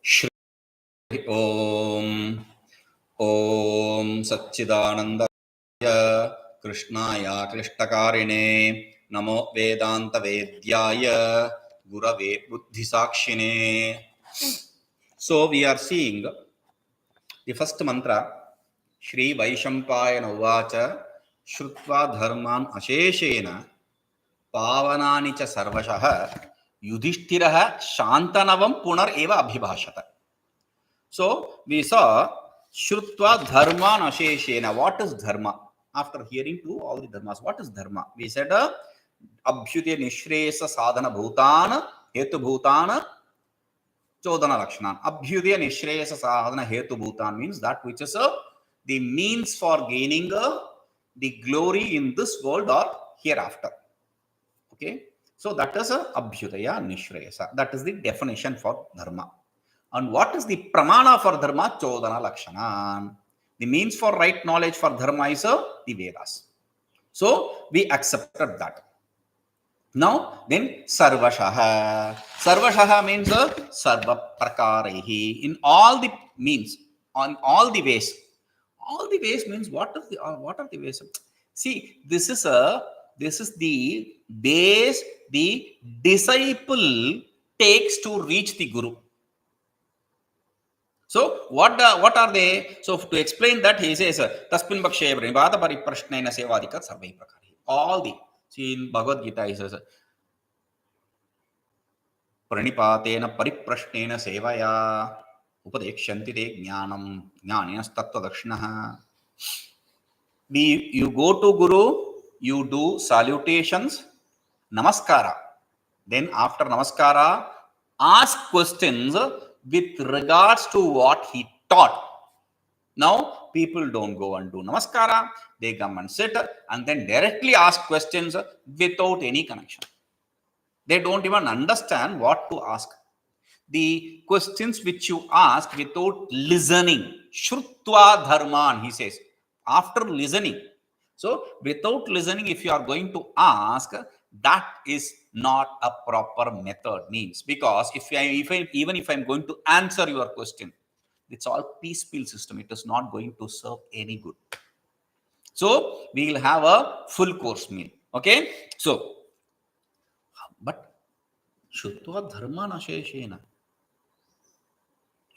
Shri Om Om Satchidanandaya Krishnaya Krishtakarine Namo Vedanta Vedyaya Gurave Buddhisakshine. So we are seeing the first mantra, Shri Vaishampayana uvāca Śrutva dharman asheshena pavanani cha sarvashah yudhiṣṭhira shantanavam punar eva abhibhashata. So we saw Śrutva dharman asheshena. What is dharma? After hearing to all the dharmas, what is dharma? We said abhyuti nishresa sadhana bhutan hetu bhutan chodana lakshanan. Abhyuti nishresa sadhana hetu bhutan means that which is the means for gaining the glory in this world or hereafter. Okay, so that is a abhyudaya nishresa. That is the definition for dharma. And what is the pramana for dharma? Chodana lakshanan. The means for right knowledge for dharma is the Vedas. So we accepted that. Now then sarvashaha. Sarvashaha means sarva prakarehi. In all the means, on all the ways. All the ways means what are the ways? See, this is the base the disciple takes to reach the guru. So what are they? So to explain that, he says tasmin bhakshe pranipata pariprashnena sevadikat sarvai prakari. All the, see in Bhagavad Gita he says pranipatena pariprashnena sevaya upadekshanti te jnanam jnaninas tattva dakshinaha. You go to guru, you do salutations, namaskara. Then after namaskara, ask questions with regards to what he taught. Now people don't go and do namaskara, they come and sit and then directly ask questions without any connection. They don't even understand what to ask. The questions which you ask without listening, shrutva dharman, he says, after listening. So without listening, if you are going to ask, that is not a proper method. Means because even if I'm going to answer your question, it's all piecemeal system. It is not going to serve any good. So we will have a full course meal. Okay. So, but Shruttva dharma nasheshena.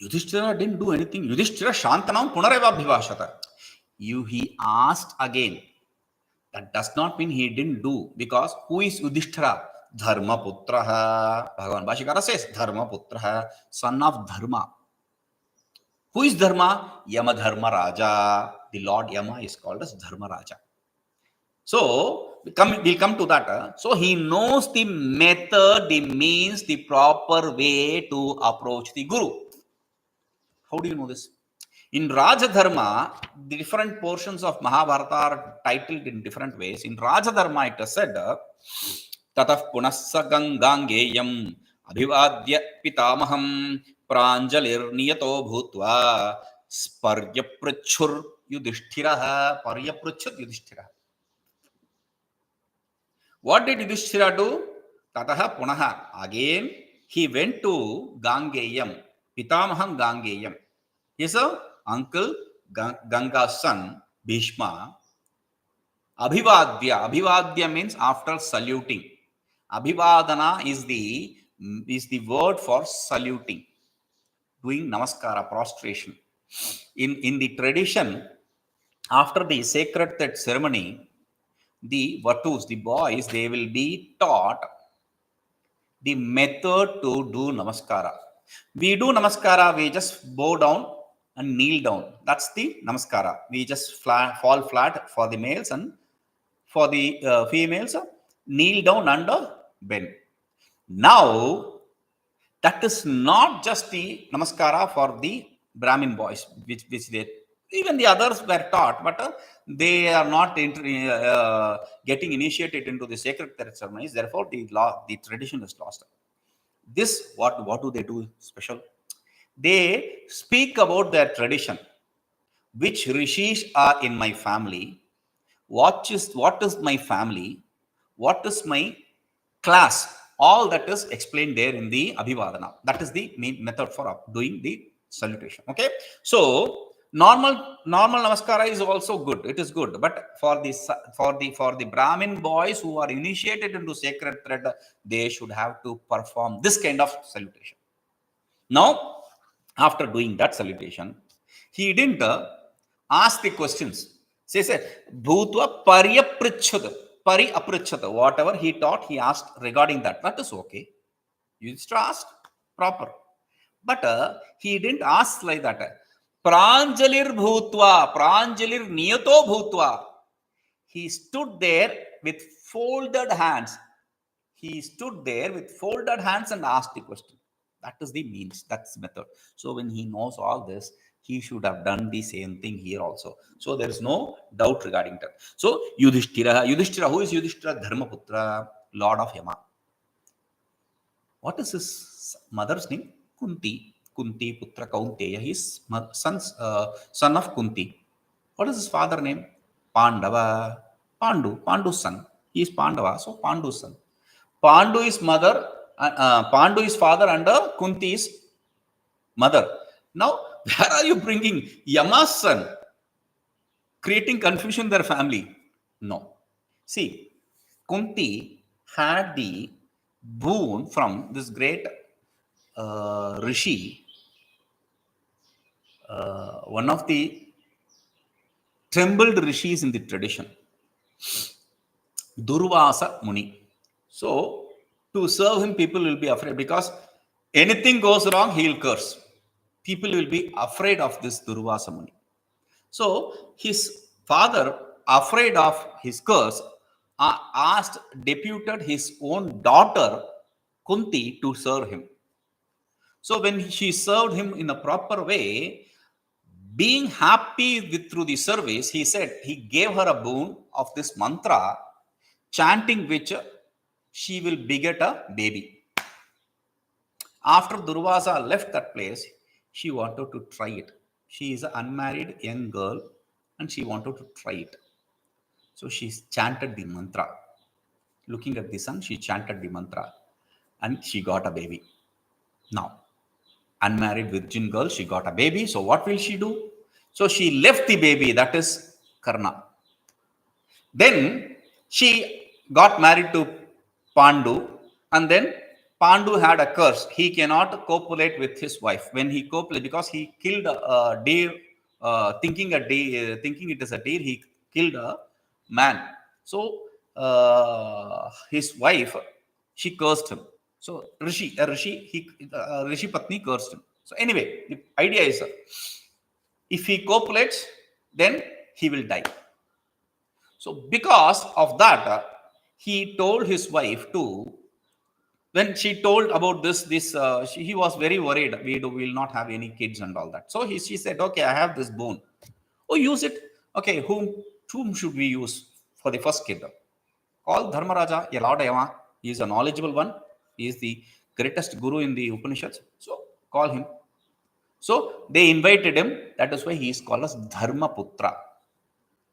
Yudhiṣṭhira didn't do anything. Yudhiṣṭhira shantanam punareva bhivashata. He asked again. That does not mean he didn't do, because who is Yudhiṣṭhira? Dharma putraha. Bhagavan Bhashikara says Dharma putraha, son of Dharma. Who is Dharma? Yama Dharma Raja. The Lord Yama is called as Dharma Raja. So we'll come to that. So he knows the method, the means, the proper way to approach the Guru. How do you know this? In Raja Dharma, the different portions of Mahabharata are titled in different ways. In Raja Dharma, it is said, Tatah punassa gangangeyam abhivadya pitamaham pranjalir niyato bhutva sparyaprachur yudhiṣṭhira. Paryaprachur yudhiṣṭhira. What did Yudhiṣṭhira do? Tatah punaha. Again, he went to Gangeyam. Pitamaham Gangeyam. His uncle Ganga's son Bhishma. Abhivadya. Abhivadya means after saluting. Abhivadana is the word for saluting, doing namaskara, prostration. In the tradition, after the sacred ceremony, the vatus, the boys, they will be taught the method to do namaskara. We do namaskara, we just bow down and kneel down. That's the namaskara. We just fall flat for the males, and for the females, kneel down and bend. Now, that is not just the namaskara for the Brahmin boys, which they, even the others were taught, but they are not getting initiated into the sacred ceremonies. Therefore, the tradition is lost. This, what do they do special? They speak about their tradition. Which rishis are in my family? What is my family? What is my class? all that is explained there in the Abhivadana. That is the main method for doing the salutation. Okay. So normal namaskara is also good. It is good. But for the Brahmin boys who are initiated into sacred thread, they should have to perform this kind of salutation. Now, after doing that salutation, he didn't ask the questions. He said, Bhutva pari-apricchata. Whatever he taught, he asked regarding that. That is okay. You just asked proper. But he didn't ask like that. Pranjalir bhutva, pranjalir niyato bhutva. He stood there with folded hands. He stood there with folded hands and asked the question. That is the means. That's the method. So when he knows all this, he should have done the same thing here also. So there is no doubt regarding that. So Yudhiṣṭhira. Yudhiṣṭhira. Who is Yudhiṣṭhira? Dharmaputra, Lord of Yama. What is his mother's name? Kunti. Kunti Putra Kaunteya. He is son of Kunti. What is his father name? Pandava. Pandu's son. He is Pandava. So Pandu's son. Pandu is mother. Pandu is father under Kunti's mother. Now, where are you bringing Yama's son? Creating confusion in their family? No. See, Kunti had the boon from this great Rishi, one of the trembled rishis in the tradition, Durvasa Muni. So, to serve him, people will be afraid because anything goes wrong, he will curse. People will be afraid of this Durvasa Muni. So, his father, afraid of his curse, deputed his own daughter, Kunti, to serve him. So, when she served him in a proper way, being happy through the service, he said he gave her a boon of this mantra, chanting which she will beget a baby. After Durvasa left that place, she wanted to try it. She is an unmarried young girl and she wanted to try it. So she chanted the mantra. Looking at the sun, she chanted the mantra and she got a baby. Now, unmarried virgin girl, she got a baby. So what will she do? So she left the baby, that is Karna. Then she got married to Pandu, and then Pandu had a curse. He cannot copulate with his wife. When he copulated, because he killed a deer, thinking it is a deer, he killed a man. So his wife, she cursed him. So Rishi Patni cursed him. So anyway, the idea is, if he copulates, then he will die. So because of that, he told his wife to, when she told about this, he was very worried. We will not have any kids and all that. So she said, okay, I have this boon. Oh, use it. Okay, whom should we use for the first kid? Call Dharmaraja, a Lord Yama. He is a knowledgeable one. He is the greatest guru in the Upanishads. So call him. So they invited him. That is why he is called as Dharmaputra.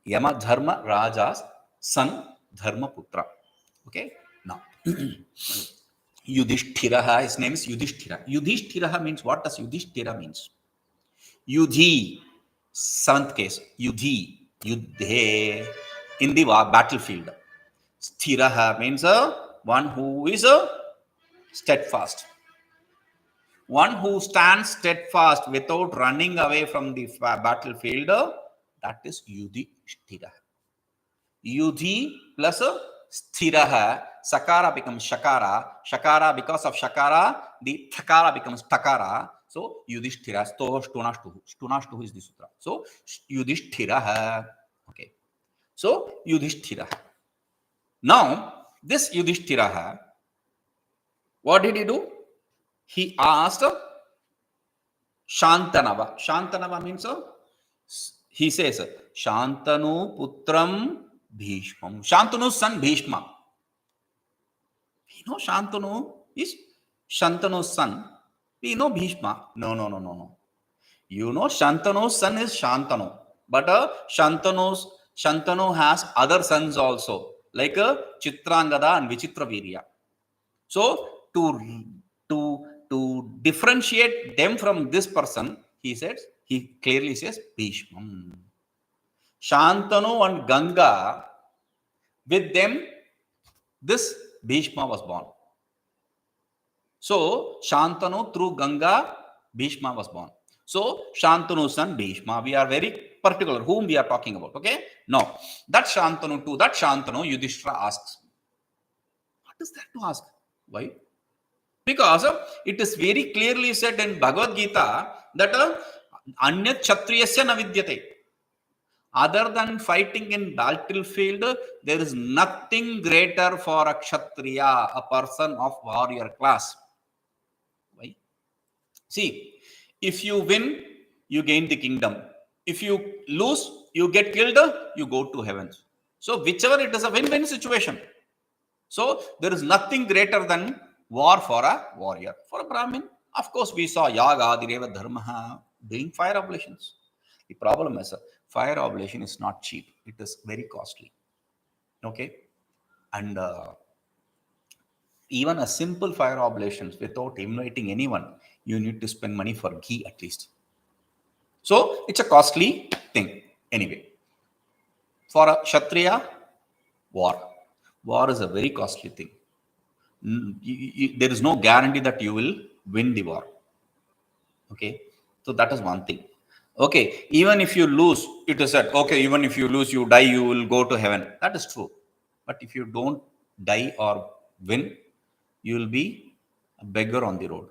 Yama Dharma Raja's son, Dharmaputra. Okay, now Yudhiṣṭhira, his name is Yudhiṣṭhira. Yudhiṣṭhira means, what does Yudhiṣṭhira means? Yudhi, seventh case, Yudhi, Yudhe, in the battlefield. Sthiraha means one who is steadfast. One who stands steadfast without running away from the battlefield, that is Yudhiṣṭhira. Yudhi plus sthiraha, sakara becomes shakara, shakara, because of shakara, the thakara becomes takara. So Yudhiṣṭhira, stunashtuhu is the sutra. So Yudhiṣṭhira. Okay. So Yudhiṣṭhira. Now this Yudhiṣṭhira, what did he do? He asked Shantanava. Shantanava means, he says, Shantanu putram Bhishmam. Shantanu's son Bhishma. We know Shantanu is Shantanu's son. We know Bhishma. No. You know Shantanu's son is Shantanu. But Shantanu has other sons also, like Chitrangada and Vichitravirya. So to differentiate them from this person, he clearly says Bhishmam. Shantanu and Ganga, with them this Bhishma was born. So Shantanu through Ganga, Bhishma was born. So Shantanu's son Bhishma, we are very particular whom we are talking about. Okay, now that Shantanu, to that Shantanu Yudhiṣṭhira asks, what is that to ask? Why? Because it is very clearly said in Bhagavad Gita that anyat kshatriyasya na vidyate. Other than fighting in battlefield, there is nothing greater for a kshatriya, a person of warrior class. Why? See, if you win, you gain the kingdom. If you lose, you get killed, you go to heaven. So whichever, it is a win-win situation. So there is nothing greater than war for a warrior. For a Brahmin, of course, we saw yaga, direva dharma, doing fire oblations. The problem is fire oblation is not cheap. It is very costly. Okay. And even a simple fire oblations without inviting anyone, you need to spend money for ghee at least. So it's a costly thing. Anyway, for a Kshatriya, war is a very costly thing. There is no guarantee that you will win the war. Okay, so that is one thing. Okay, even if you lose, it is said, okay, even if you lose, you die, you will go to heaven. That is true. But if you don't die or win, you will be a beggar on the road.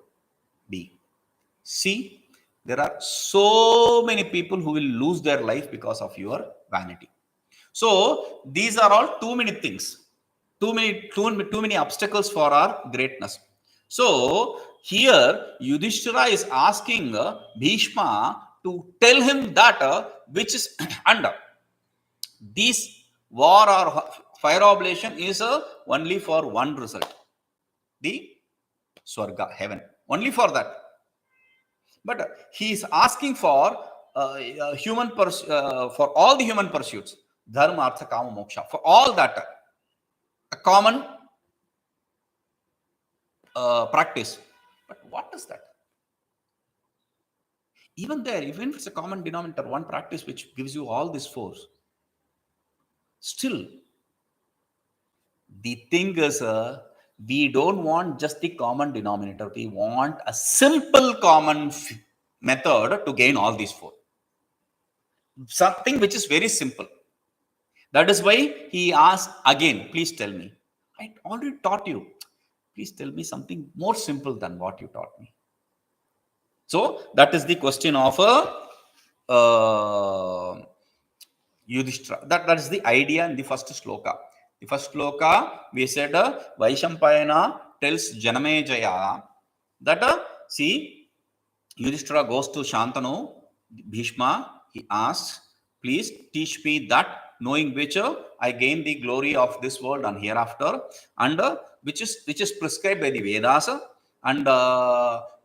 B. C. There are so many people who will lose their life because of your vanity. So these are all too many things. Too many obstacles for our greatness. So here Yudhiṣṭhira is asking Bhishma to tell him that which is under this war or fire oblation is only for one result, the Swarga, heaven, only for that. But he is asking for for all the human pursuits, dharma, artha, kama, moksha, for all that, a common practice. But what is that? Even there, even if it's a common denominator, one practice which gives you all this force, still the thing is we don't want just the common denominator. We want a simple common method to gain all these four. Something which is very simple. That is why he asked again, please tell me. I already taught you. Please tell me something more simple than what you taught me. So that is the question of Yudhiṣṭhira. That is the idea in the first shloka. The first shloka, we said Vaishampayana tells Janamejaya that see, Yudhiṣṭhira goes to Shantanu, Bhishma. He asks, please teach me that knowing which I gain the glory of this world and hereafter, and which is prescribed by the Vedas, and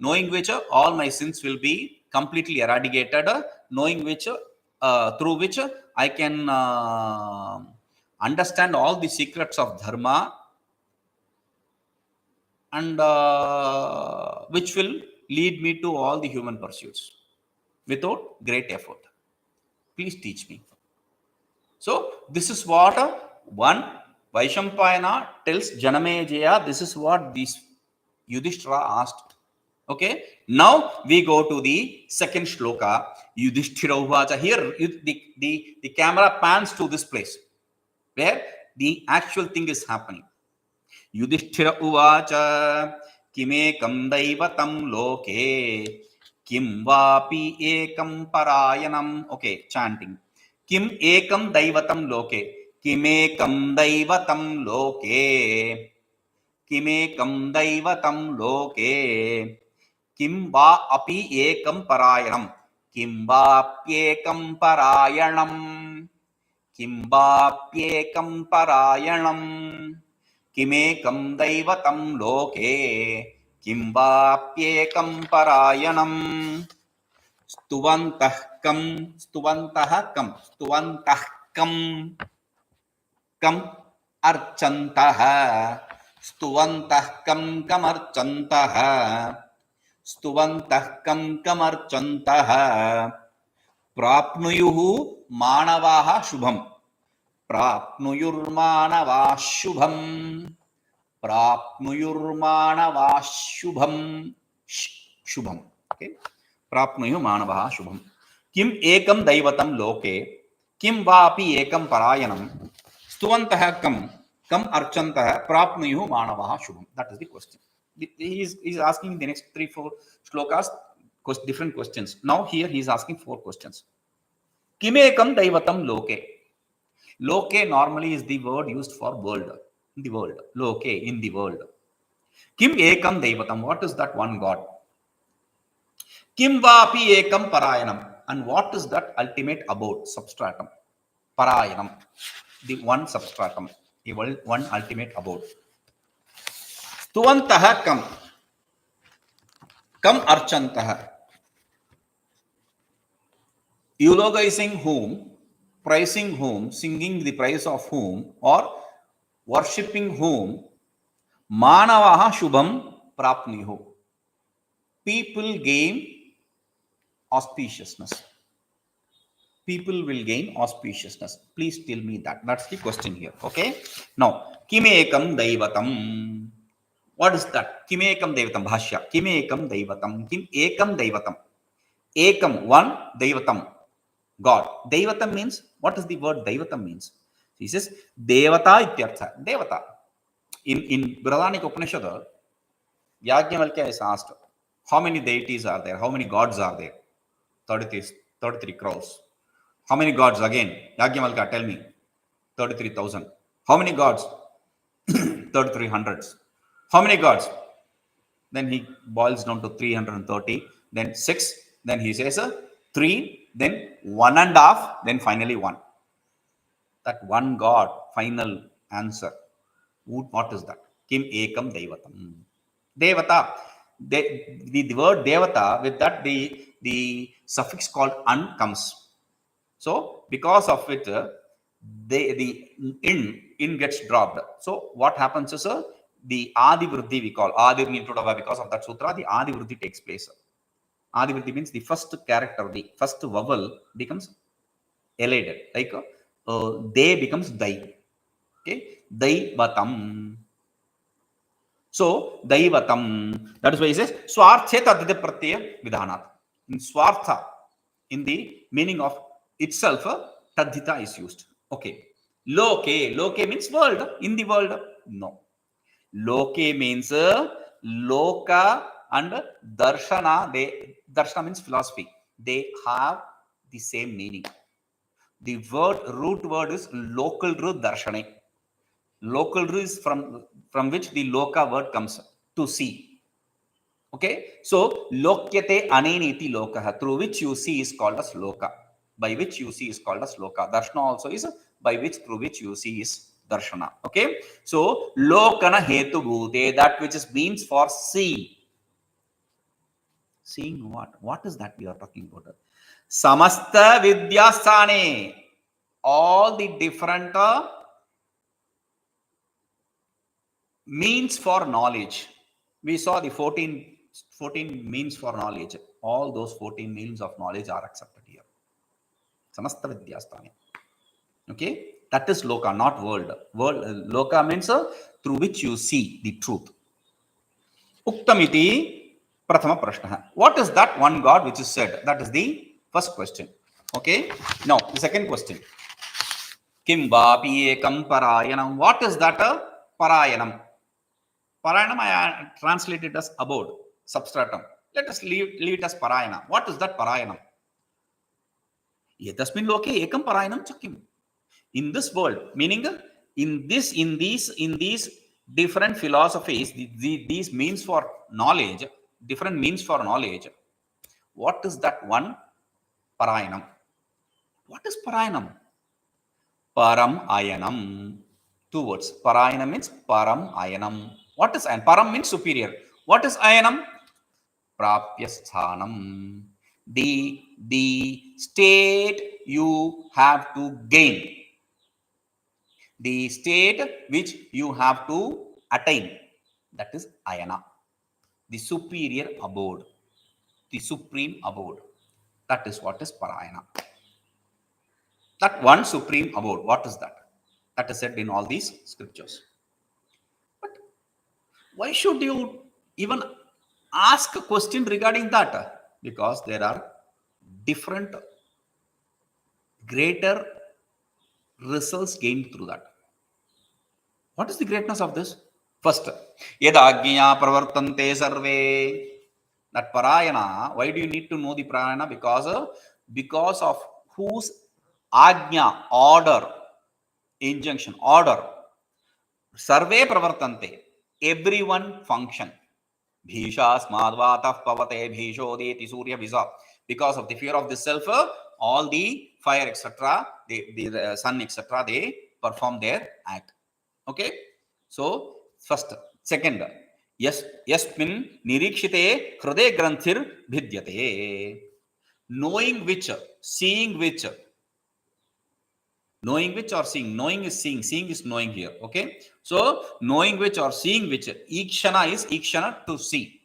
knowing which all my sins will be completely eradicated, knowing which through which I can understand all the secrets of dharma, and which will lead me to all the human pursuits without great effort. Please teach me. So this is what one Vaishampayana tells Janamejaya. This is what this Yudhiṣṭhira asked. Okay, now we go to the second shloka. Yudhiṣṭhira uvāca. Here the camera pans to this place where the actual thing is happening. Yudhiṣṭhira uvāca kimekaṃ daivataṃ loke kim vāpyekaṃ parāyaṇam. Okay, chanting. Kim ekam daivataṃ loke. Kimekaṃ daivataṃ loke. Kimekaṃ daivataṃ loke. Kim vāpyekaṃ parāyaṇam. Kim vāpyekaṃ parāyaṇam. Kim vāpyekaṃ parāyaṇam. Kimekaṃ daivataṃ loke. Kim vāpyekaṃ parāyaṇam. Stuvantaḥ kam kamarcantaḥ stuvantaḥ kamarcantaḥ, stuvantaḥ kamarcantaḥ, prāpnuyurmānavāḥ śubham, prāpnuyurmānavāḥ śubham, prāpnuyurmānavāḥ śubham, śubham. Okay, prāpnuyurmānavāḥ śubham. Kim ekam daivataṃ loke, kim vāpyekaṃ parāyaṇam, stuvantaḥ kam archantaḥ, prāpnuyurmānavāḥ śubham. That is the question. He is asking the next 3-4 shlokas different questions. Now here he is asking 4 questions. Kimekaṃ daivataṃ loke. Loke normally is the word used for world. In the world. Loke, in the world. Kim ekam daivataṃ. What is that one God? Kim vāpyekaṃ parāyaṇam. And what is that ultimate abode, substratum? Parāyaṇam. The one substratum. The one ultimate abode. Stuvantaḥ kam archantaḥ. Eulogizing whom, praising whom, singing the praise of whom, or worshipping whom, mānavāḥ śubham prāpnuyuh. People gain auspiciousness. People will gain auspiciousness. Please tell me that. That's the question here. Okay. Now, kimekaṃ daivataṃ. What is that? Kimekaṃ daivataṃ. Bhashya. Kimekaṃ daivataṃ. Kim ekam daivataṃ. Ekam, one, daivataṃ, God. Daivataṃ means, what does the word daivataṃ means? He says, devata ityartha. Devata. In Brihadaranyaka Upanishad, Yajnavalkya is asked, how many deities are there? How many gods are there? 33 crores. How many gods again? Yajnavalkya, tell me. 33,000. How many gods? 3,300s. How many gods? Then he boils down to 330. Then 6. Then he says 3. Then 1.5. Then finally 1. That one God, final answer. What is that? Kim ekam daivataṃ. Devata. The word devata, with that the suffix called an comes. So because of it, the in gets dropped. So what happens is the adi vriddhi we call adi nitrodava. Because of that sutra, the adi vriddhi takes place. Adi vriddhi means the first character, the first vowel becomes elided. Like they becomes dai. Okay, daivataṃ. So daivataṃ. That is why he says swarthe tadhita pratyaya vidhanat. In swartha, in the meaning of itself, tadhita is used. Okay. Loke. Loke means world. In the world. No. Loke means loka and darshana. Darshana means philosophy. They have the same meaning. The root word is local ru darshane. Local ru is from which the loka word comes, to see. Okay. So lokyate aneniti lokaha. Through which you see is called as loka. By which you see is called as loka. Darshana also is by which, through which you see is darshana. Okay. So lokana hetu bhute, that which is means for seeing. Seeing what? What is that we are talking about? Samasta vidyasthane. All the different means for knowledge. We saw the 14 means for knowledge. All those 14 means of knowledge are accepted here. Samasta vidyasthane. Okay. That is loka, not world. Loka means through which you see the truth. Uktamiti prathama prashna. What is that one God which is said? That is the first question. Okay. Now the second question. Kim vāpyekaṃ parāyaṇam. What is that parāyaṇam? Parāyaṇam I translated as abode, substratum. Let us leave it as parāyaṇa. What is that parāyaṇam? Etasmin loke ekam parāyaṇam chakim. In this world, meaning in these different philosophies, these means for knowledge, different means for knowledge. What is that one parāyaṇam? What is parāyaṇam? Param ayanam. 2 words. Parāyaṇam means param ayanam. What is ayanam? Param means superior. What is ayanam? Prāpyasthanam. The state you have to gain. The state which you have to attain, that is ayana, the superior abode, the supreme abode. That is what is parāyaṇa. That one supreme abode, what is that? That is said in all these scriptures. But why should you even ask a question regarding that? Because there are different greater results gained through that. What is the greatness of this? First, yadāgñā pravartante sarve. That parāyaṇa, why do you need to know the parāyaṇa? Because of whose agnya, order, injunction, order, sarve pravartante, everyone function. Bhīṣāsmādvātaḥ pavate bhīṣodeti surya visa. Because of the fear of the self, all the fire, etc., the sun, etc., they perform their act. Okay, so first. Second, yasmin nirikshite hriday granthir bhidyate. Knowing which, seeing which. Knowing which or seeing? Knowing is seeing, seeing is knowing here. Okay, so knowing which or seeing which, ikshana is ikshana, to see.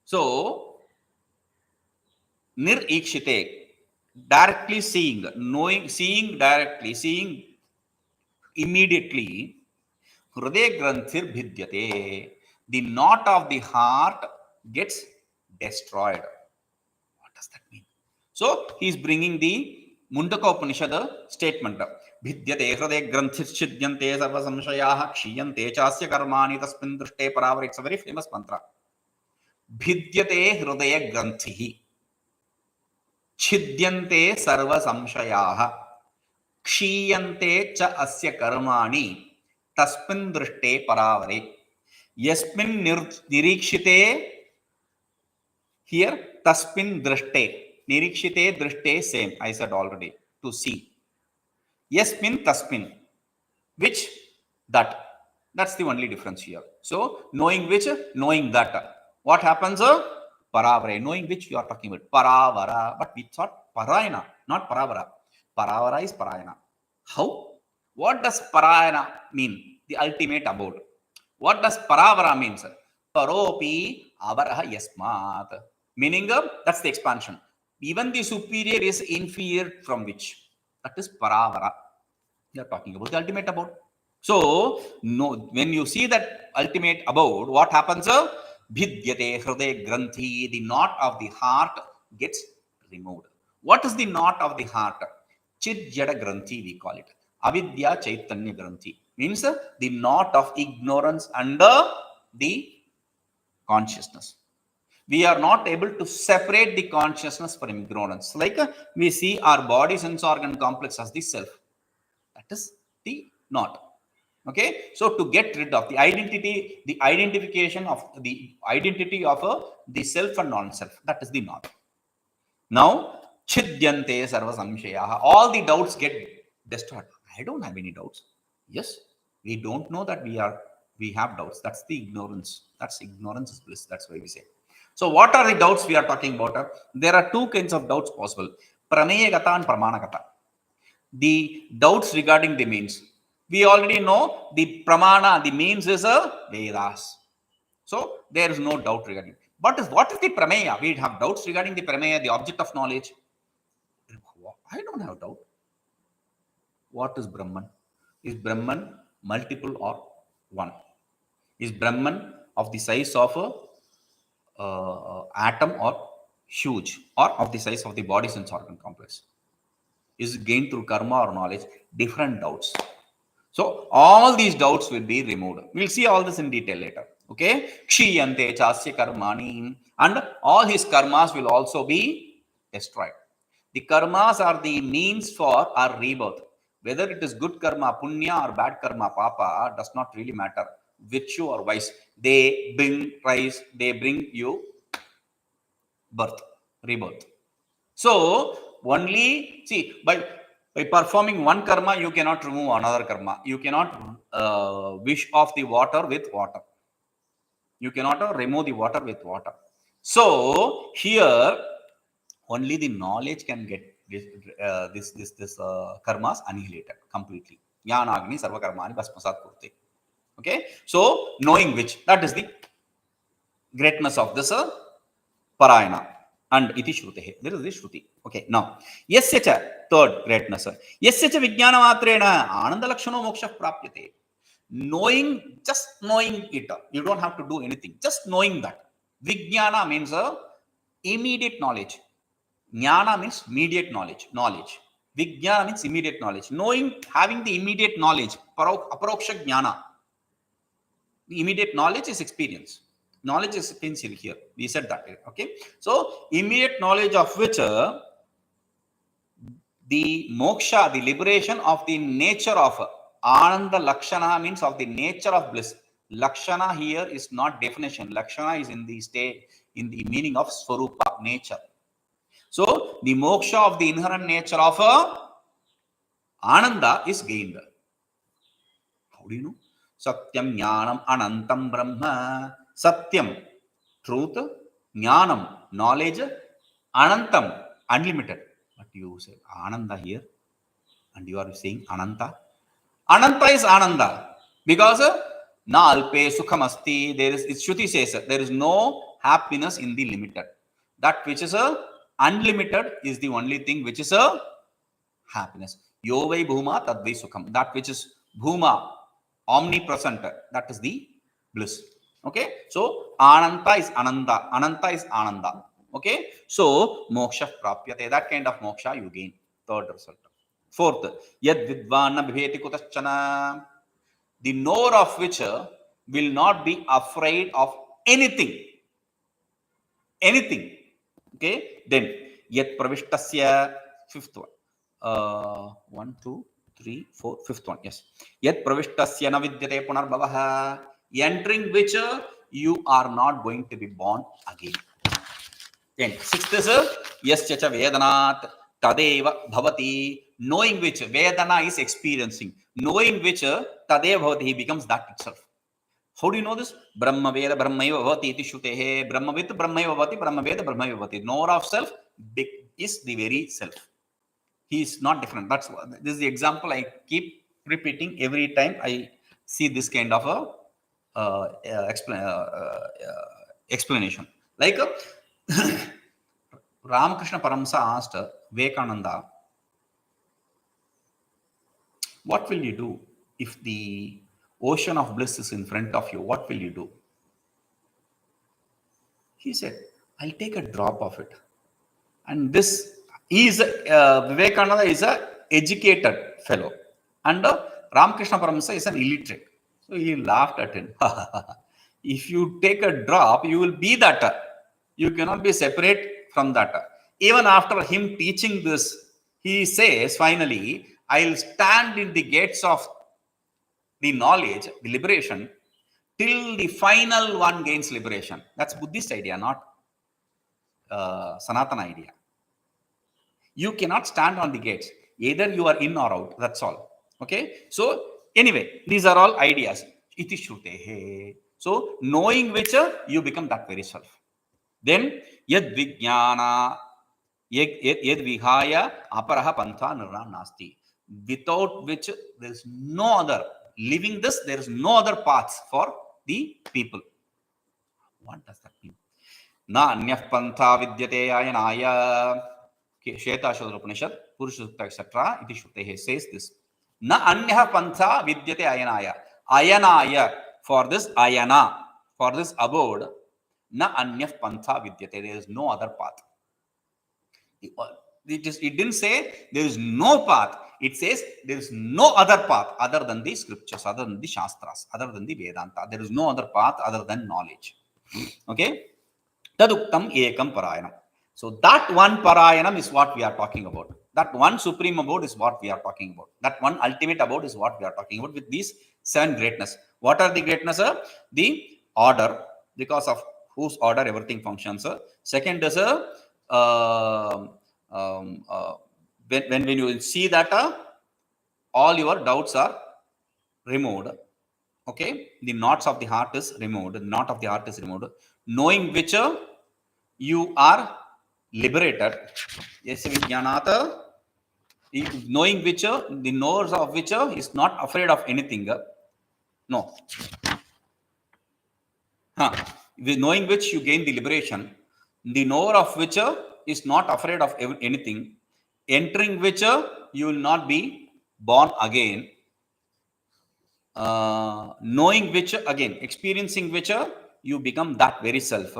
So nirikshite, directly seeing, knowing, seeing directly, seeing immediately. Hriday granthir bhidyate, the knot of the heart gets destroyed. What does that mean? So he is bringing the Mundaka Upanishad statement. Bhidyate hriday granthir chidyante sarva samshayaha kshiyante chasya karmani tasmin drishte paravare. It's a very famous mantra. Bhidyate hriday granthihi chidyante sarva samshayaha kshiyante cha asya karmani tasmin drishte paravare. Yasmin nirikshite, here tasmin drishte, nirikshite drishte, same, I said already, to see. Yasmin tasmin, which, that, that's the only difference here. So knowing which, knowing that. What happens? Paravare, knowing which you are talking about, paravara, but we thought parāyaṇa, not paravara. Paravara is parāyaṇa. How? What does parāyaṇa mean? The ultimate abode. What does paravara means? Paropi avaraha yasmat. Meaning, that's the expansion. Even the superior is inferior from which. That is paravara. We are talking about the ultimate abode. So, no, when you see that ultimate abode, what happens? Bhidyate hriday granthi, the knot of the heart gets removed. What is the knot of the heart? Chidjada granthi, we call it. Avidya chaitanya granthi. Means the knot of ignorance under the consciousness. We are not able to separate the consciousness from ignorance. Like we see our body sense organ complex as the self. That is the knot. Okay, so to get rid of the identity, the identification of the identity of the self and non-self, that is the knot. Now, chidyante sarva samshayaha, all the doubts get destroyed. I don't have any doubts. Yes, we don't know that we have doubts. That's the ignorance. That's ignorance is bliss. That's why we say. So what are the doubts we are talking about? There are two kinds of doubts possible: pranayagata and pramanagata. The doubts regarding the means. We already know the pramana, the means is a Vedas. So there is no doubt regarding. But what is the prameya? We have doubts regarding the prameya, the object of knowledge. I don't have doubt. What is Brahman? Is Brahman multiple or one? Is Brahman of the size of a atom or huge, or of the size of the body sense organ complex? Is it gained through karma or knowledge? Different doubts. So all these doubts will be removed. We'll see all this in detail later. Okay, kshiyante chasya karmani, and all his karmas will also be destroyed. The karmas are the means for our rebirth. Whether it is good karma, punya, or bad karma, papa, does not really matter. Virtue or vice, they bring you birth, rebirth. So only see, by performing one karma, you cannot remove another karma. You cannot wish off the water with water. You cannot remove the water with water. So here only the knowledge can get this karmas annihilated completely. Jnana agni sarva karmani bhasmasat kurte. Okay, so knowing which, that is the greatness of this parāyaṇam. And iti shrutehe, there is the shruti. Okay, now yasya cha, third greatness, yasya cha vijñānamatrena ānanda lakshano moksha prāpyate. Knowing, just knowing it, you don't have to do anything, just knowing that. Vijnana means immediate knowledge. Jnana means immediate knowledge. Vijnana means immediate knowledge. Knowing, having the immediate knowledge, aparoksha jnana. The immediate knowledge is experience. Knowledge is pencil here. We said that. Okay. So immediate knowledge of which the moksha, the liberation of the nature of Ananda Lakshana means of the nature of bliss. Lakshana here is not definition. Lakshana is in the state, in the meaning of Swarupa, nature. So the moksha of the inherent nature of Ananda is gained. How do you know? Satyam Jnanam Anantam Brahma. Satyam, truth. Jnanam, knowledge. Anantam, unlimited. But you say Ananda here and you are saying Ananta. Ananta is Ananda because na alpe sukham asti. There is, Shruti says there is no happiness in the limited. That which is unlimited is the only thing which is a happiness. Yo vai bhuma tadvai sukham. That which is bhuma, omnipresent, that is the bliss. Okay, so Ananta is Ananda. Ananta is Ananda. Okay, so moksha prapyate. That kind of moksha you gain. Third result. Fourth, yad vidvana bheti kutachana. The knower of which will not be afraid of anything. Anything. Okay, then yad pravishtasya, fifth one. 1, 2, 3, 4, fifth one. Yes. Yad pravishtasya na vidyate punarbhavaha. Entering which you are not going to be born again. Then sixth is yasya cha vedanat tadeva bhavati. Knowing which Vedana is experiencing, knowing which Tadeva Bhavati, he becomes that itself. How do you know this? Brahma Veda Brahmaiva Bhavati iti shrutehe. Brahma Veda Brahmaiva Bhavati, Brahma Veda Brahmaiva Bhavati. Knower of self is the very self. He is not different. That's what, this is the example I keep repeating every time I see this kind of a explanation. Like Ramakrishna Paramsa asked Vivekananda, what will you do if the ocean of bliss is in front of you? What will you do? He said, I'll take a drop of it. And this is Vivekananda is an educated fellow, and Ramakrishna Paramasa is an illiterate. So he laughed at him. If you take a drop, you will be that. You cannot be separate from that. Even after him teaching this, he says finally, I'll stand in the gates of the knowledge, the liberation, till the final one gains liberation. That's Buddhist idea, not Sanatana idea. You cannot stand on the gates. Either you are in or out. That's all. Okay. So anyway, these are all ideas. Iti shrutehe. So knowing which you become that very self. Then yad vijnana yad vihaya aparaha pantha nirna nasti. Without which there is no other, living this, there is no other path for the people. What does that mean? Na anyah pantha vidyate ayanaya. Sheta Shodra Upanishad, Purusha Sukta, etc. Iti Shrutehe says this. Na anyah pantha vidyate ayanaya. Ayanaya, for this ayana, for this abode, na anyah pantha vidyate. There is no other path. It didn't say there is no path. It says there is no other path other than the scriptures, other than the Shastras, other than the Vedanta. There is no other path other than knowledge. Okay? Taduktam ekam parāyaṇam. So that one parāyaṇam is what we are talking about. That one supreme abode is what we are talking about. That one ultimate abode is what we are talking about with these 7 greatness. What are the greatness? The order, because of whose order everything functions. Second is when you see that all your doubts are removed. Okay, the knots of the heart is removed. The knot of the heart is removed. Knowing which you are liberated. Yes, vijnanata. Knowing which the knowers of which is not afraid of anything. No. Knowing which you gain the liberation, the knower of which is not afraid of anything, entering which you will not be born again, knowing which again, experiencing which you become that very self,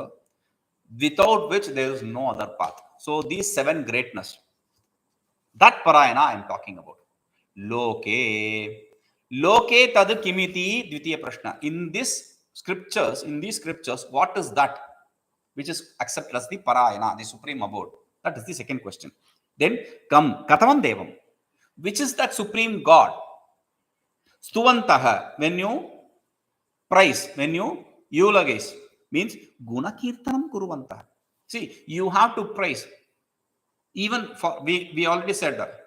without which there is no other path. So these 7 greatness, that parayana I am talking about. Loke tad kimiti dvitiya prashna. In these scriptures, what is that which is accepted as the parayana, the supreme abode? That is the second question. Then katamam devam, which is that supreme God? Stuvantaḥ, when you praise, when you eulogize, means guna kirtanam kuruvantah. See, you have to praise. Even for we already said that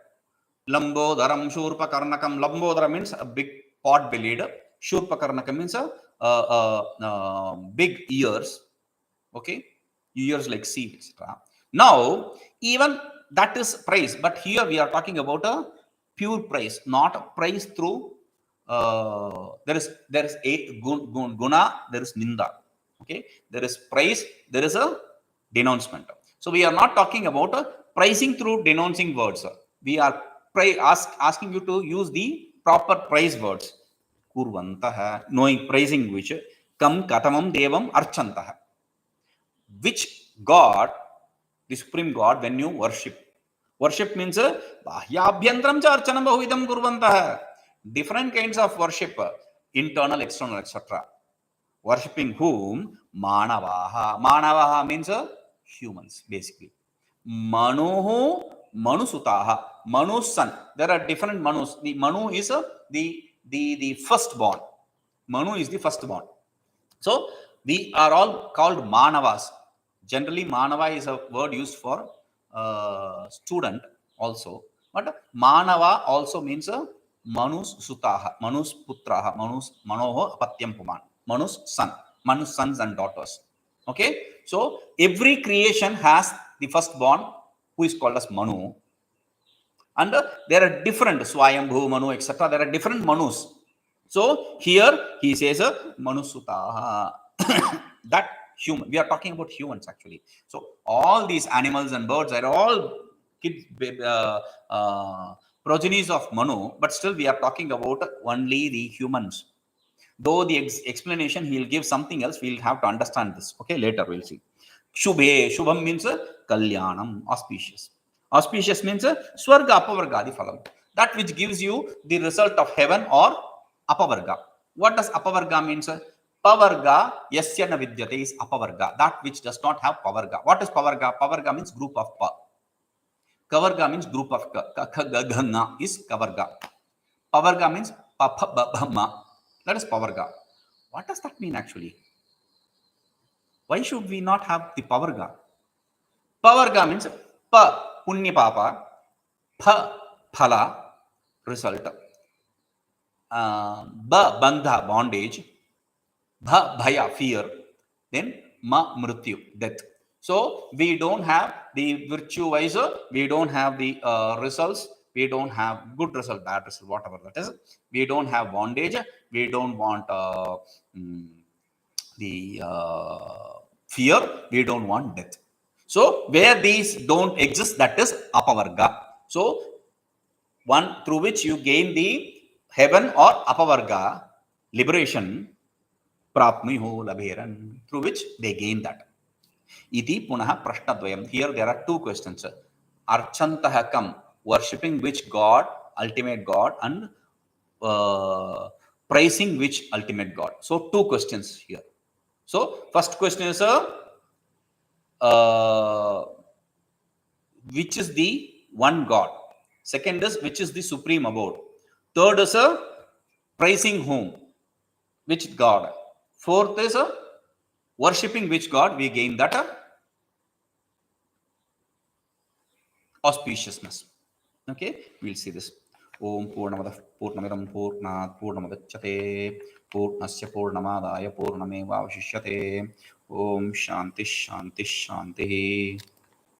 lambodharam shurpakarnakam. Lambodhara means a big pot bellied. Shurpakarnakam means a big ears. Okay, ears like sea, etc. Now, even that is praise, but here we are talking about a pure praise, not praise through. There is a guna, there is ninda. Okay, there is praise, there is a denouncement. So we are not talking about praising through denouncing words. We are asking you to use the proper praise words. Kurvantaḥ, knowing, praising which, katamam devam archantaḥ. Which God, the supreme God, when you worship. Worship means bahyabhyantram cha archanam bahuvidam kurvantaḥ. Different kinds of worship, internal, external, etc. Worshipping whom? Manavaha. Manavaha means humans, basically. Manuhu, manusutaha. Manu's son. There are different manus. The manu is the firstborn. Manu is the firstborn. So we are all called manavas. Generally, manava is a word used for student also. But manava also means manus sutaha, manus putraha, manoho apatyam puman, manus son, manus sons and daughters. Okay, so every creation has the firstborn who is called as Manu, and there are different Swayambhu, Manu, etc. There are different Manus. So here he says manusutaha. That human, we are talking about humans actually. So all these animals and birds are all kids, progenies of Manu, but still we are talking about only the humans. Though the explanation he will give something else, we will have to understand this. Okay, later we'll see. Śubham means kalyanam, auspicious. Auspicious means swarga apavargadi phalam. That which gives you the result of heaven or apavarga. What does apavarga means? Pavarga yasya na vidyate is apavarga. That which does not have pavarga. What is pavarga? Pavarga means group of pa. Kavarga means group of ka. Ka is kavarga. Pavarga means pa. That is pavarga. What does that mean actually? Why should we not have the pavarga? Pavarga means pa punya papa, pa phala result, ba bandha bondage, bha bhaya fear, then ma mrityu death. So we don't have the virtue wise, we don't have the results, we don't have good result, bad result, whatever that is. We don't have bondage, we don't want the fear, we don't want death. So where these don't exist, that is apavarga. So one through which you gain the heaven or apavarga, liberation, prāpnuyurmānavāḥ, through which they gain that. Iti punaha prashnadvayam. Here there are two questions. Archantaḥ kam, worshipping which God, ultimate God, and praising which ultimate God. So two questions here. So first question is which is the one God. Second is which is the supreme abode. Third is praising whom, which God. Fourth is worshipping which God, we gain that auspiciousness. Okay, we'll see this. Om Purnamada Purnamidam Purnat Purnamadachyate Purnasya Purnamadaya Purnamevavashishyate. Om Shanti Shanti Shanti.